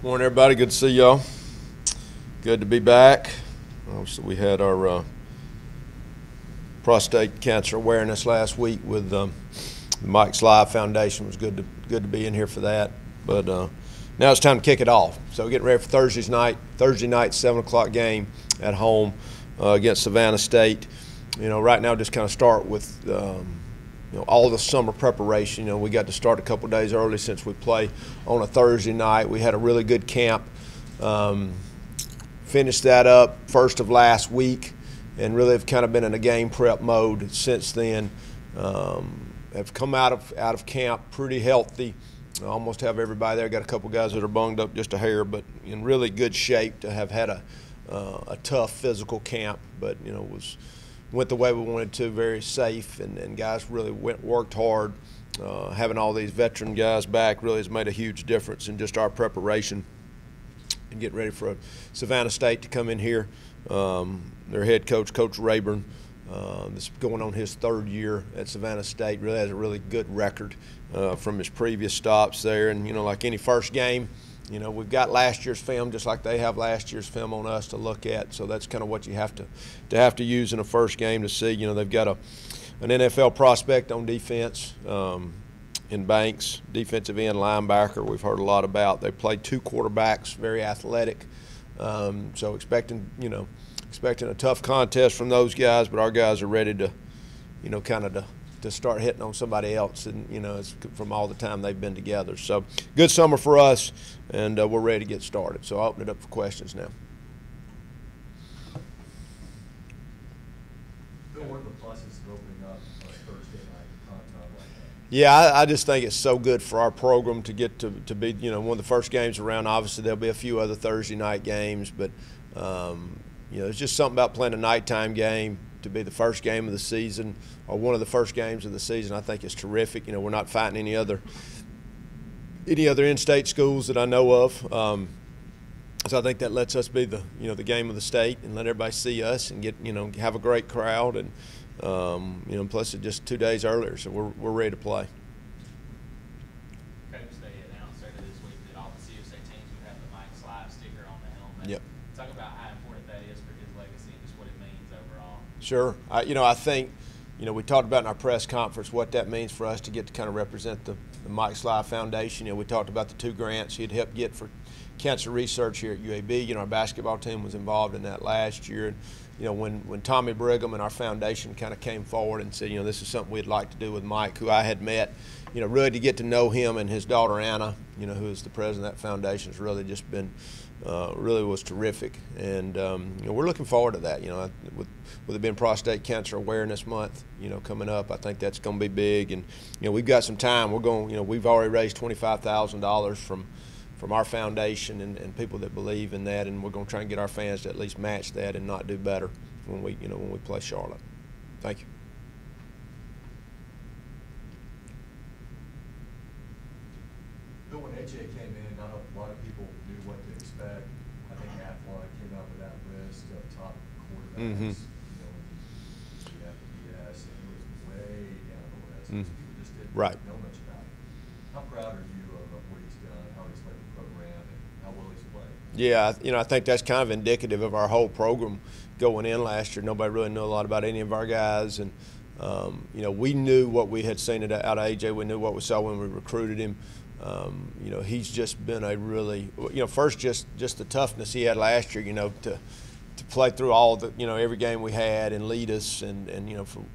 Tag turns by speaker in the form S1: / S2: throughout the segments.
S1: Morning, everybody. Good to see y'all. Good to be back. Obviously, we had our prostate cancer awareness last week with the Mike's Live Foundation. It was good to be in here for that. But now it's time to kick it off. So we're getting ready for Thursday night, 7:00 game at home against Savannah State. Right now, just kind of start with all the summer preparation. We got to start a couple days early since we play on a Thursday night. We had a really good camp. Finished that up first of last week, and really have kind of been in a game prep mode since then. Have come out of camp pretty healthy. I almost have everybody there. Got a couple guys that are bunged up just a hair, but in really good shape to have had a tough physical camp. But went the way we wanted to, very safe, and guys really worked hard. Having all these veteran guys back really has made a huge difference in just our preparation and getting ready for Savannah State to come in here. Their head coach, Coach Rayburn, this is going on his third year at Savannah State, really has a really good record from his previous stops there. And, like any first game, we've got last year's film just like they have last year's film on us to look at. So that's kind of what you have to use in a first game to see. They've got an NFL prospect on defense in Banks, defensive end linebacker we've heard a lot about. They played two quarterbacks, very athletic. So expecting a tough contest from those guys, but our guys are ready to, to start hitting on somebody else, and it's from all the time they've been together. So good summer for us, and we're ready to get started. So I'll open it up for questions now.
S2: Bill, what are the pluses of opening up Thursday night primetime like that?
S1: Yeah, I just think it's so good for our program to get to be one of the first games around. Obviously, there'll be a few other Thursday night games, but it's just something about playing a nighttime game to be the first game of the season or one of the first games of the season. I think it's terrific. We're not fighting any other in-state schools that I know of. So I think that lets us be the game of the state and let everybody see us and get have a great crowd, and plus it's just 2 days earlier, so we're ready to play.
S3: Coach, they announced earlier this week that all the CFC teams would have the Mike's Live sticker on the helmet.
S1: Yep.
S3: Talk about how important that is for his legacy and just what it means overall.
S1: Sure. I think we talked about in our press conference what that means for us to get to kind of represent the Mike's Live Foundation. We talked about the 2 grants he'd helped get for cancer research here at UAB. Our basketball team was involved in that last year. And, when Tommy Brigham and our foundation kind of came forward and said, this is something we'd like to do with Mike, who I had met, really to get to know him, and his daughter Anna, who is the president of that foundation, has really just been really was terrific. And we're looking forward to that. With it being Prostate Cancer Awareness Month, coming up, I think that's going to be big. And we've got some time. We're going. We've already raised $25,000 from our foundation and people that believe in that, and we're going to try and get our fans to at least match that and not do better when we play Charlotte. Thank you.
S2: Bill, when AJ came in, not a lot of people knew what to expect. I think Athlon came out with that list of top quarterbacks. The FBS, and it was way down the list. People just didn't know much about it. How proud are you of what he's done, how he's led the program, and how well he's played?
S1: Yeah, I think that's kind of indicative of our whole program going in last year. Nobody really knew a lot about any of our guys, and we knew what we had seen out of AJ. We knew what we saw when we recruited him. He's just been a really, first just the toughness he had last year, to play through all the, every game we had and lead us and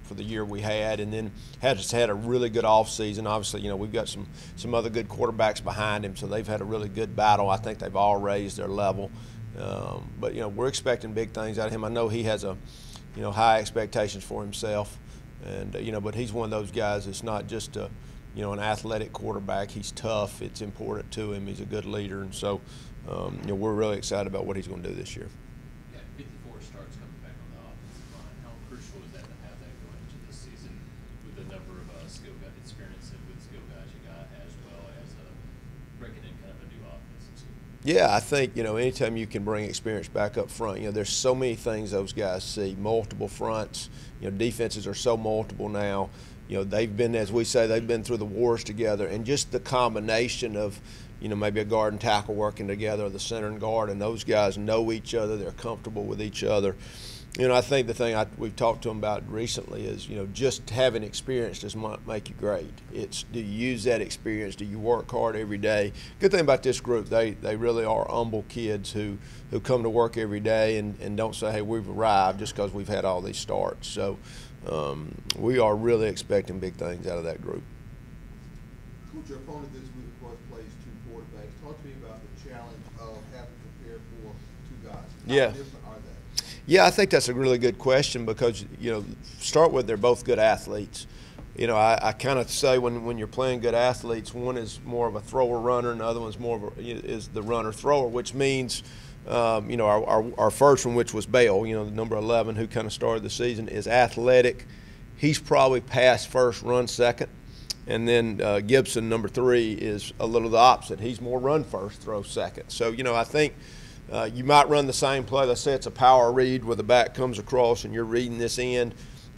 S1: for the year we had, and then had a really good off season. Obviously, we've got some other good quarterbacks behind him, so they've had a really good battle. I think they've all raised their level. But we're expecting big things out of him. I know he has high expectations for himself, and but he's one of those guys that's not just an athletic quarterback. He's tough. It's important to him. He's a good leader, and so we're really excited about what he's going to do this year.
S4: Yeah, 54 starts coming back on the offensive line. How crucial is that to have that going into this season with the number of experience with skill guys you got, as well as breaking in kind of a new offensive scheme?
S1: Yeah, I think anytime you can bring experience back up front, there's so many things those guys see, multiple fronts. Defenses are so multiple now. you know, they've been, as we say, they've been through the wars together, and just the combination of, you know, maybe a guard and tackle working together, or the center and guard, and those guys know each other, they're comfortable with each other. You know, I think the thing we've talked to them about recently is, you know, just having experience does not make you great. It's, do you use that experience? Do you work hard every day? Good thing about this group, they really are humble kids who come to work every day and don't say, hey, we've arrived just because we've had all these starts. So we are really expecting big things out of that group.
S5: Coach, your opponent this week, of course, plays two quarterbacks. Talk to me about the challenge of having to prepare for two guys.
S1: Yeah.
S5: How different are they?
S1: Yeah, I think that's a really good question because, you know, start with they're both good athletes. You know, I kind of say when you're playing good athletes, one is more of a thrower runner and the other one's more of is the runner thrower, which means, you know, our first one, which was Bell, you know, the number 11 who kind of started the season, is athletic. He's probably pass first, run second. And then Gibson, number 3, is a little the opposite. He's more run first, throw second. So, you know, I think you might run the same play. Let's say it's a power read where the back comes across and you're reading this end.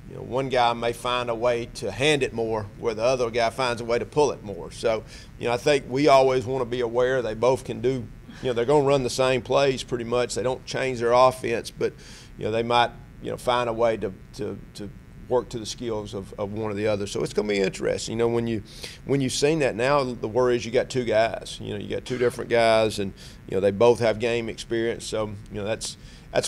S1: You know, one guy may find a way to hand it more where the other guy finds a way to pull it more. So, you know, I think we always want to be aware they both can do, you know, they're going to run the same plays pretty much. They don't change their offense, but, you know, they might, you know, find a way to work to the skills of one or the other. So it's going to be interesting. You know, when you've seen that now, the worry is you got two guys. You know, you got two different guys, and, you know, they both have game experience. So, you know, that's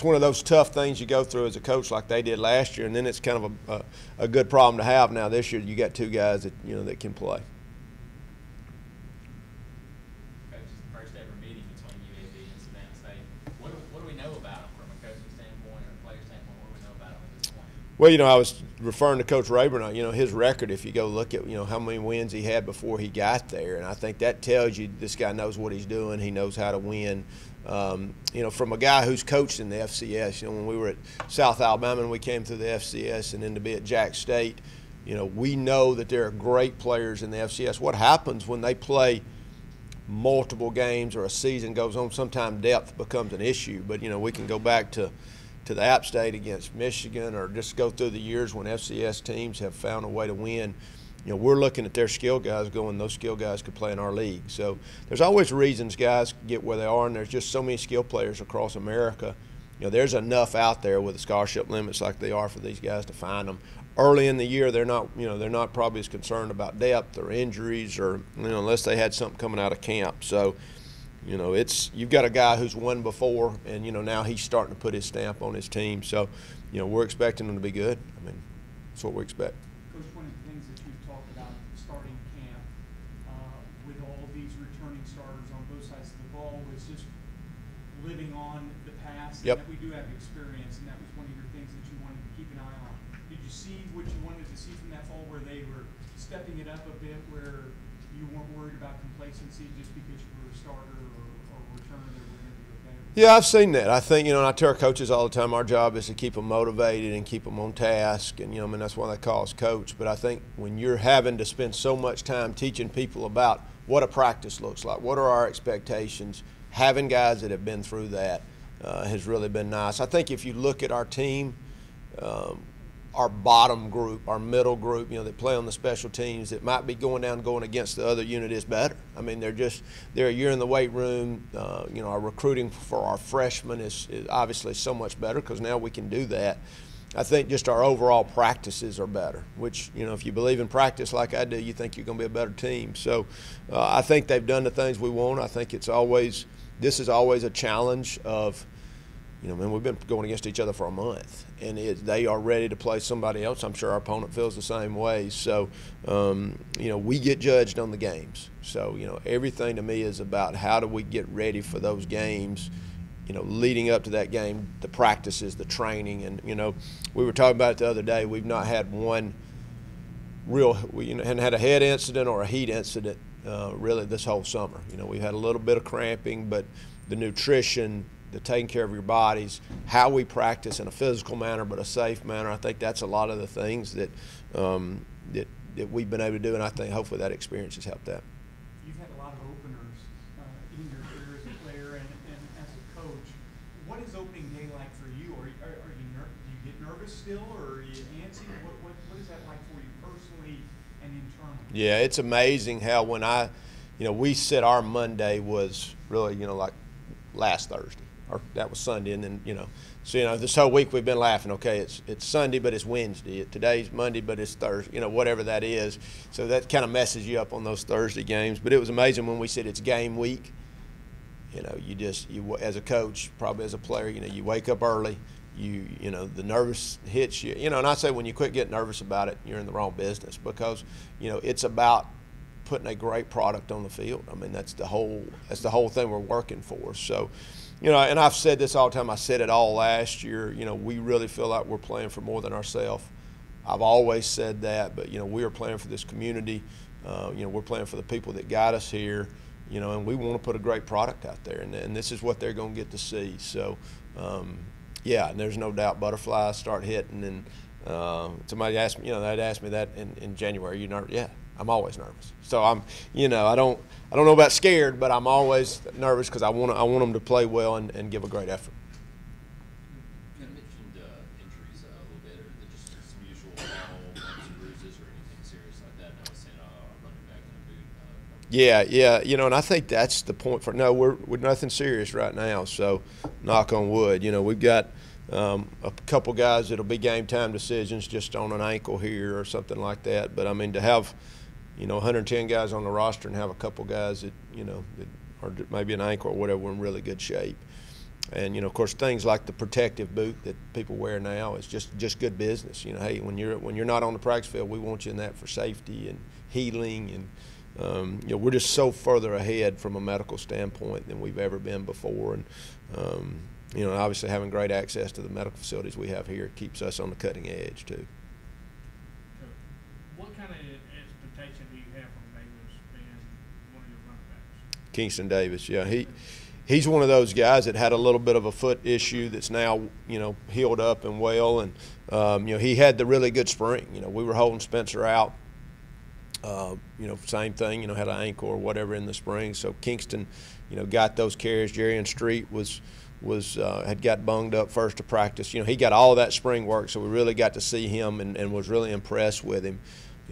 S1: one of those tough things you go through as a coach like they did last year, and then it's kind of a good problem to have now this year. You got two guys that, you know, that can play.
S3: Coach, it's the first ever meeting between UAB and Savannah State. What do we know about them from a coaching standpoint or a player standpoint? What do we know about them at this point?
S1: Well, you know, I was referring to Coach Rayburn. You know, his record, if you go look at, you know, how many wins he had before he got there, and I think that tells you this guy knows what he's doing. He knows how to win. You know, from a guy who's coached in the FCS, you know, when we were at South Alabama and we came through the FCS and then to be at Jack State, you know, we know that there are great players in the FCS. What happens when they play multiple games or a season goes on, sometimes depth becomes an issue. But, you know, we can go back to the App State against Michigan or just go through the years when FCS teams have found a way to win. You know, we're looking at their skill guys going, those skill guys could play in our league. So there's always reasons guys get where they are, and there's just so many skill players across America. You know, there's enough out there with the scholarship limits like they are for these guys to find them. Early in the year, they're not probably as concerned about depth or injuries or, you know, unless they had something coming out of camp. So, you know, you've got a guy who's won before, and, you know, now he's starting to put his stamp on his team. So, you know, we're expecting them to be good. I mean, that's what we expect.
S6: Coach, one of the things that you've talked about starting camp with all of these returning starters on both sides of the ball was just living on the past.
S1: Yep.
S6: And that we do have experience, and that was one of your things that you wanted to keep an eye on. Did you see what you wanted to see from that fall, where they were stepping it up a bit, where you weren't worried about complacency just because you were a starter or returner that were going to be okay?
S1: Yeah, I've seen that. I think, you know, and I tell our coaches all the time, our job is to keep them motivated and keep them on task. And, you know, I mean, that's why they call us coach. But I think when you're having to spend so much time teaching people about what a practice looks like, what are our expectations, having guys that have been through that has really been nice. I think if you look at our team, our bottom group, our middle group, you know, that play on the special teams that might be going against the other unit is better. I mean, they're a year in the weight room. You know, our recruiting for our freshmen is obviously so much better because now we can do that. I think just our overall practices are better, which, you know, if you believe in practice like I do, you think you're going to be a better team. So I think they've done the things we want. I think this is always a challenge of, you know, man, we've been going against each other for a month, and they are ready to play somebody else. I'm sure our opponent feels the same way. So, you know, we get judged on the games. So, you know, everything to me is about how do we get ready for those games, you know, leading up to that game, the practices, the training. And, you know, we were talking about it the other day. We've not had one hadn't had a head incident or a heat incident really this whole summer. You know, we've had a little bit of cramping, but the nutrition, the taking care of your bodies, how we practice in a physical manner but a safe manner, I think that's a lot of the things that that we've been able to do, and I think hopefully that experience has helped that.
S6: You've had a lot of openers in your career as a player and as a coach. What is opening day like for you? Do you get nervous still, or are you antsy? What is that like for you personally and internally?
S1: Yeah, it's amazing how when we said our Monday was really, like last Thursday, or that was Sunday, and then, so, this whole week we've been laughing, okay, it's Sunday, but it's Wednesday. Today's Monday, but it's Thursday, whatever that is. So that kind of messes you up on those Thursday games. But it was amazing when we said it's game week. You as a coach, probably as a player, you wake up early, the nervous hits you, and I say when you quit getting nervous about it, you're in the wrong business, because, it's about putting a great product on the field. I mean, that's the whole thing we're working for. So, and I've said this all the time. I said it all last year. We really feel like we're playing for more than ourselves. I've always said that, but we are playing for this community. We're playing for the people that got us here. And we want to put a great product out there, and this is what they're going to get to see. So, yeah, and there's no doubt butterflies start hitting. And somebody asked me, they'd asked me that in January. You nervous? Yeah, I'm always nervous. So I don't know about scared, but I'm always nervous because I want them to play well and give a great effort.
S4: You mentioned injuries a little bit, or just some usual bumps and bruises, or anything serious like that. And I was saying, a running back in a boot.
S1: Yeah, and I think that's the point we're nothing serious right now. So, knock on wood. We've got a couple guys that'll be game time decisions just on an ankle here or something like that. But I mean, to have 110 guys on the roster and have a couple guys that that are maybe an ankle or whatever, we're in really good shape. And of course, things like the protective boot that people wear now is just good business. Hey, when you're not on the practice field, we want you in that for safety and healing, and we're just so further ahead from a medical standpoint than we've ever been before. And obviously having great access to the medical facilities we have here keeps us on the cutting edge too.
S7: What kind of expectation do you have from Davis being one of your running backs?
S1: Kingston Davis, yeah, he's one of those guys that had a little bit of a foot issue that's now healed up and well, and he had the really good spring. We were holding Spencer out. Same thing, had an ankle or whatever in the spring. So Kingston, got those carries. Jerry Street had got bunged up first to practice. He got all that spring work, so we really got to see him and was really impressed with him.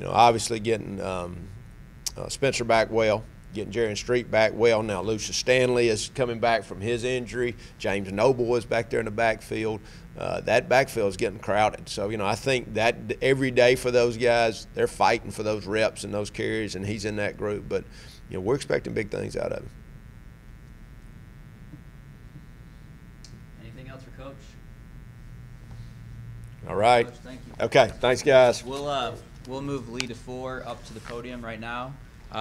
S1: Obviously getting Spencer back well, getting Jerry Street back well. Now Lucius Stanley is coming back from his injury. James Noble is back there in the backfield. That backfield is getting crowded. So, I think that every day for those guys, they're fighting for those reps and those carries, and he's in that group. But, we're expecting big things out of him.
S8: Anything else for Coach?
S1: All right.
S8: Coach, thank you.
S1: Okay, thanks, guys.
S8: We'll move Lee DeFore up to the podium right now.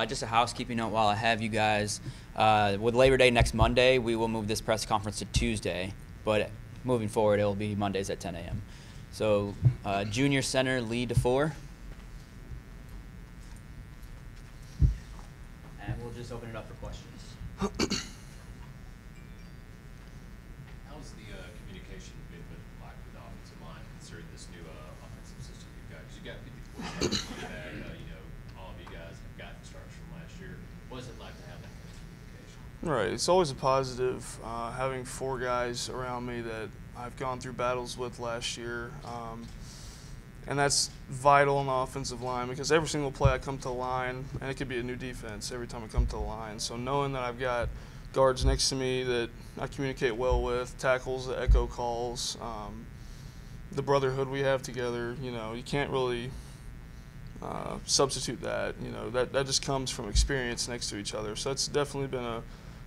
S8: Just a housekeeping note while I have you guys. With Labor Day next Monday, we will move this press conference to Tuesday, but moving forward, it will be Mondays at 10 a.m. So, junior center Lee DeFore. And we'll just open it up for questions.
S4: How's the communication been like with the offensive line, considering this new offensive system you've got? Because you've got 54 starters, all of you guys have gotten starts from last year. What is it like to have that kind of communication?
S9: Right. It's always a positive having 4 guys around me that I've gone through battles with last year. And that's vital on the offensive line, because every single play I come to the line, and it could be a new defense every time I come to the line. So knowing that I've got guards next to me that I communicate well with, tackles, the echo calls, the brotherhood we have together, you can't really substitute that. That just comes from experience next to each other. So that's definitely been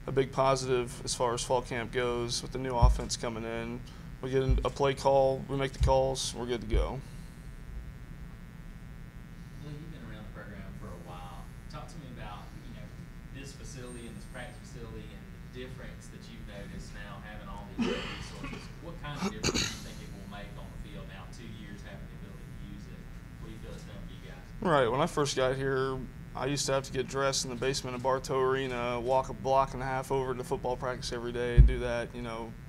S9: a big positive as far as fall camp goes with the new offense coming in. We get a play call, we make the calls, we're good to go.
S3: Lee, you've been around the program for a while. Talk to me about, this facility and this practice facility and the difference that you've noticed now having all these resources. What kind of difference do you think it will make on the field now, 2 years having the ability to use it? What do you feel it's done for you guys?
S9: Right, when I first got here, I used to have to get dressed in the basement of Bartow Arena, walk a block and a half over to football practice every day, and do that,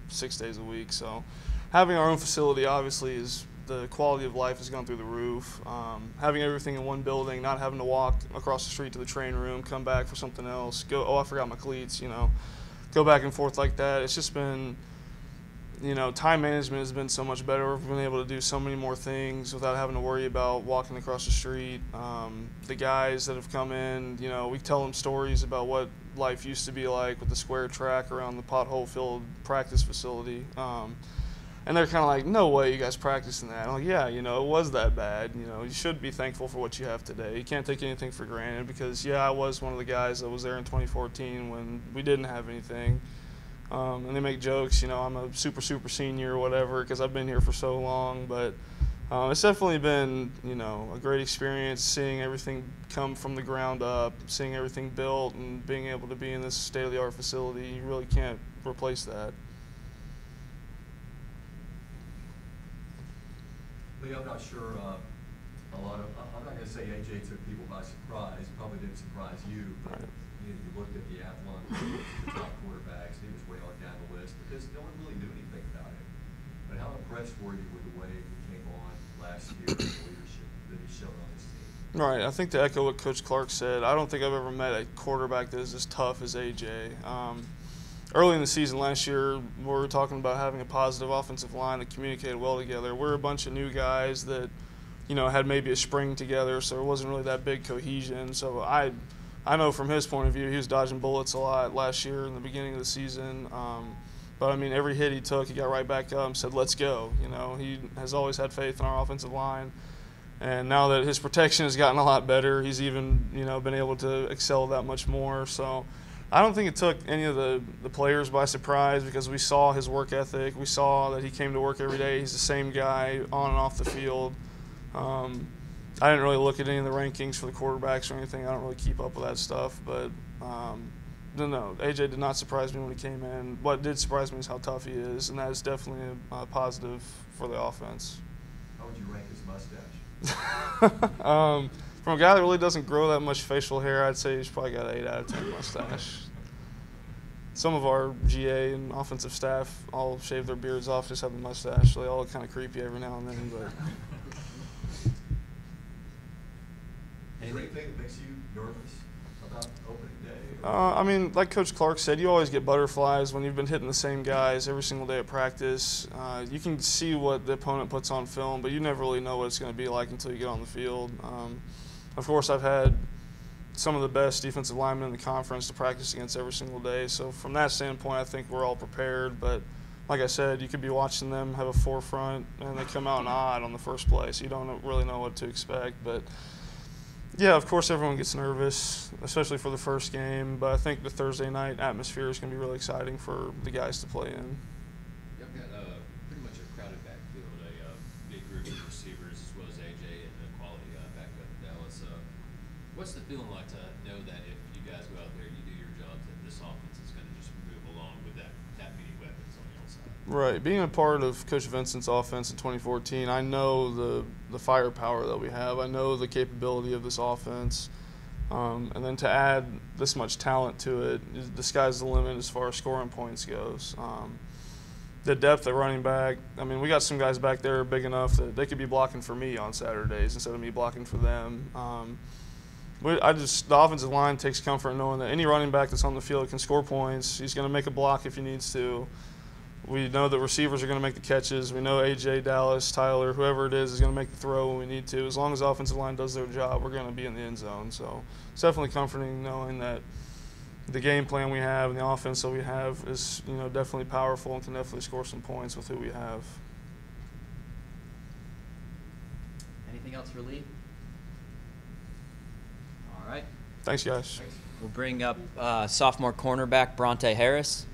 S9: 6 days a week. So having our own facility obviously is the quality of life has gone through the roof. Having everything in one building, not having to walk across the street to the train room, come back for something else, I forgot my cleats, go back and forth like that. It's just been you know, time management has been so much better. We've been able to do so many more things without having to worry about walking across the street. The guys that have come in, you know, we tell them stories about what life used to be like with the square track around the pothole-filled practice facility. And they're kind of like, no way you guys practicing that. I'm like, yeah, you know, it was that bad. You know, you should be thankful for what you have today. You can't take anything for granted because, yeah, I was one of the guys that was there in 2014 when we didn't have anything. And they make jokes, you know, I'm a super senior or whatever because I've been here for so long. But it's definitely been, you know, a great experience seeing everything come from the ground up, seeing everything built, and being able to be in this state-of-the-art facility. You really can't replace that.
S2: Lee, I'm not sure I'm not going to say AJ took people by surprise. Probably didn't surprise you, but you looked at the Athlon, the top quarterbacks, he was way on down the list because no one really knew anything about him. But how impressed were you with the way he came on last year and the leadership that he showed on his team?
S9: Right. I think to echo what Coach Clark said, I don't think I've ever met a quarterback that is as tough as AJ. Early in the season last year, we were talking about having a positive offensive line that communicated well together. We're a bunch of new guys that, you know, had maybe a spring together, so there wasn't really that big cohesion. So I know from his point of view, he was dodging bullets a lot last year in the beginning of the season. But, I mean, every hit he took, he got right back up and said, let's go. You know, he has always had faith in our offensive line. And now that his protection has gotten a lot better, he's even, you know, been able to excel that much more. So I don't think it took any of the players by surprise because we saw his work ethic. We saw that he came to work every day. He's the same guy on and off the field. I didn't really look at any of the rankings for the quarterbacks or anything. I don't really keep up with that stuff. But, no, AJ did not surprise me when he came in. What did surprise me is how tough he is, and that is definitely a positive for the offense.
S2: How would you rank his mustache?
S9: From a guy that really doesn't grow that much facial hair, I'd say he's probably got an 8 out of 10 mustache. Some of our GA and offensive staff all shave their beards off, just have the mustache. So they all look kind of creepy every now and then. But
S2: is there anything that makes you nervous about opening day?
S9: I mean, like Coach Clark said, you always get butterflies when you've been hitting the same guys every single day at practice. You can see what the opponent puts on film, but you never really know what it's going to be like until you get on the field. Of course, I've had some of the best defensive linemen in the conference to practice against every single day. So from that standpoint, I think we're all prepared. But like I said, you could be watching them have a forefront, and they come out and odd on the first play, so you don't really know what to expect. But yeah, of course, everyone gets nervous, especially for the first game. But I think the Thursday night atmosphere is going to be really exciting for the guys to play in.
S4: Y'all got pretty much a crowded backfield, a big group of receivers as well as AJ and a quality backup in Dallas. What's the feeling like to know that if you guys go out there, you do your job, that this offense is going to just move along with that many weapons on the outside?
S9: Right. Being a part of Coach Vincent's offense in 2014, I know the firepower that we have. I know the capability of this offense. And then to add this much talent to it, the sky's the limit as far as scoring points goes. The depth at running back, I mean, we got some guys back there big enough that they could be blocking for me on Saturdays instead of me blocking for them. The offensive line takes comfort in knowing that any running back that's on the field can score points. He's going to make a block if he needs to. We know that receivers are going to make the catches. We know AJ, Dallas, Tyler, whoever it is going to make the throw when we need to. As long as the offensive line does their job, we're going to be in the end zone. So it's definitely comforting knowing that the game plan we have and the offense that we have is, you know, definitely powerful and can definitely score some points with who we have.
S8: Anything else for Lee? All right.
S9: Thanks, guys.
S2: Thanks.
S8: We'll bring up sophomore cornerback Bronte Harris.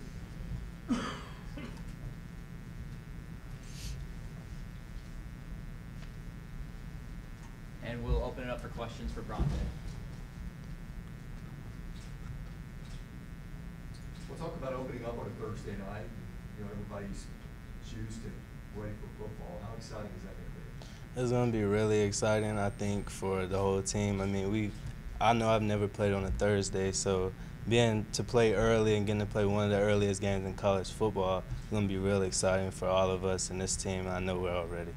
S8: And we'll open it up for questions for Bronte.
S2: We'll talk about opening up on a Thursday night. You know, everybody's juiced and ready for football. How exciting is that going to be?
S10: It's going to be really exciting, I think, for the whole team. I mean, I know I've never played on a Thursday, so being to play early and getting to play one of the earliest games in college football is going to be really exciting for all of us in this team. I know we're all ready.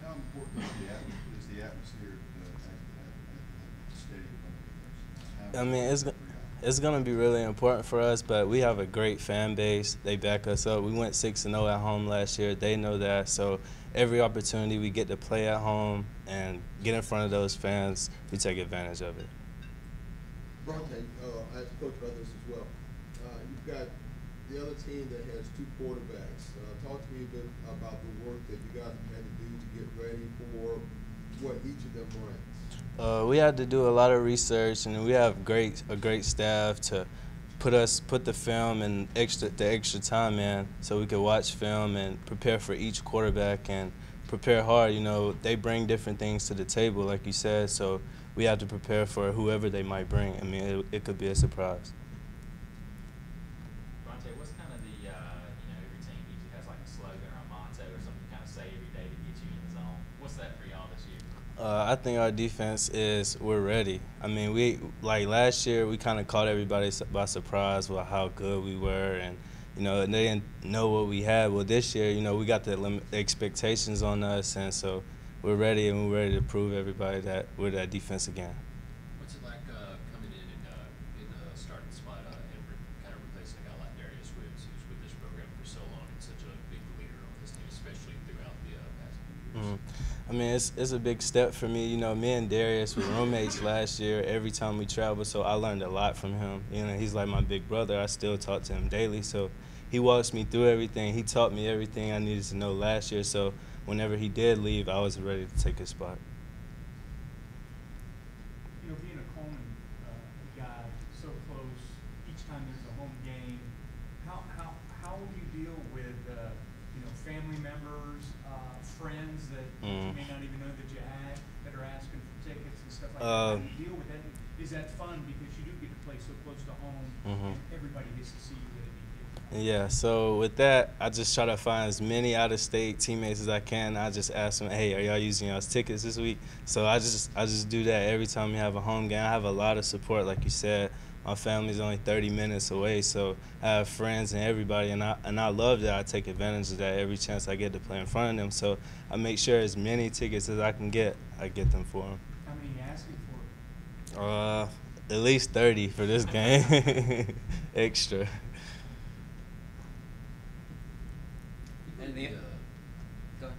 S5: How important is the atmosphere at the stadium?
S10: I mean, It's going to be really important for us, but we have a great fan base. They back us up. We went 6-0 at home last year. They know that. So every opportunity we get to play at home and get in front of those fans, we take advantage of it.
S5: Bronte, I asked Coach about this as well. You've got the other team that has 2 quarterbacks. Talk to me a bit about the work that you guys have had to do to get ready for what each of them brings.
S10: We had to do a lot of research, and we have a great staff to put the film and the extra time in, so we could watch film and prepare for each quarterback and prepare hard. You know, they bring different things to the table, like you said, so we have to prepare for whoever they might bring. I mean, it could be a surprise.
S3: Bronte, what's kind of the, you know, every team usually has like a slogan or a motto or something you kind of say every day to get you in the zone. What's that for y'all this year?
S10: I think our defense is we're ready. I mean, like last year, we kind of caught everybody by surprise with how good we were, and you know, and they didn't know what we had. Well, this year, you know, we got the expectations on us, and so we're ready, and we're ready to prove everybody that we're that defense again.
S4: What's it like coming in the starting spot and kind of replacing a guy like Darius Woods, who's with this program for so long and such a big leader on this team, especially throughout the past few years?
S10: I mean, it's a big step for me. You know, me and Darius were roommates last year every time we traveled, so I learned a lot from him. You know, he's like my big brother. I still talk to him daily, so he walks me through everything. He taught me everything I needed to know last year, so whenever he did leave, I was ready to take his spot.
S6: You know, being a Coleman guy, so close, each time there's a home game, how will you deal with, you know, family members, friends that you may not even know that you had, that are asking for tickets and stuff like that? How do you deal with that? Is that fun because you do get to play so close to home and everybody gets to see you at any game?
S10: Yeah, so with that, I just try to find as many out-of-state teammates as I can. I just ask them, hey, are y'all using y'all's tickets this week? So I just do that every time we have a home game. I have a lot of support, like you said. My family's only 30 minutes away, so I have friends and everybody, and I love that. I take advantage of that every chance I get to play in front of them. So I make sure as many tickets as I can get, I get them for them.
S6: How many are you asking for?
S10: At least 30 for this game, extra.
S8: Anything? Go ahead.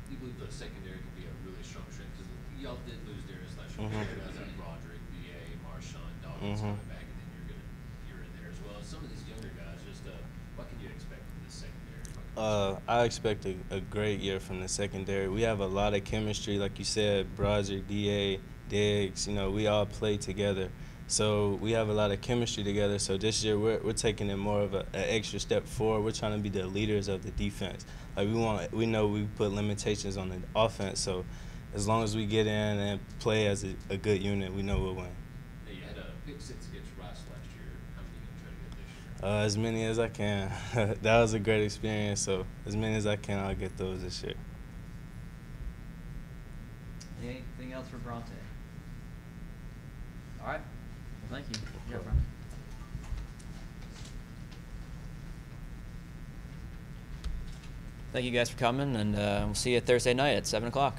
S4: You believe the secondary could be a really strong strength because y'all did lose Darius last year. Guys like Broderick, B.A., Marshawn, Dawkins coming back, and then you're in there as well. Some of these younger guys, just what can you expect from the secondary?
S10: I expect a great year from the secondary. We have a lot of chemistry, like you said, Broderick, D.A., Diggs. You know, we all play together. So we have a lot of chemistry together. So this year we're taking it more of an extra step forward. We're trying to be the leaders of the defense. Like we know we put limitations on the offense. So as long as we get in and play as a good unit, we know we'll win.
S4: Hey, you had a pick six against Rice last year. How many are you going to try to get this year?
S10: As many as I can. That was a great experience. So as many as I can, I'll get those this year.
S8: Anything else for Bronte? All right. Well, thank you. Yeah, Bronte. Thank you guys for coming, and we'll see you Thursday night at 7 o'clock.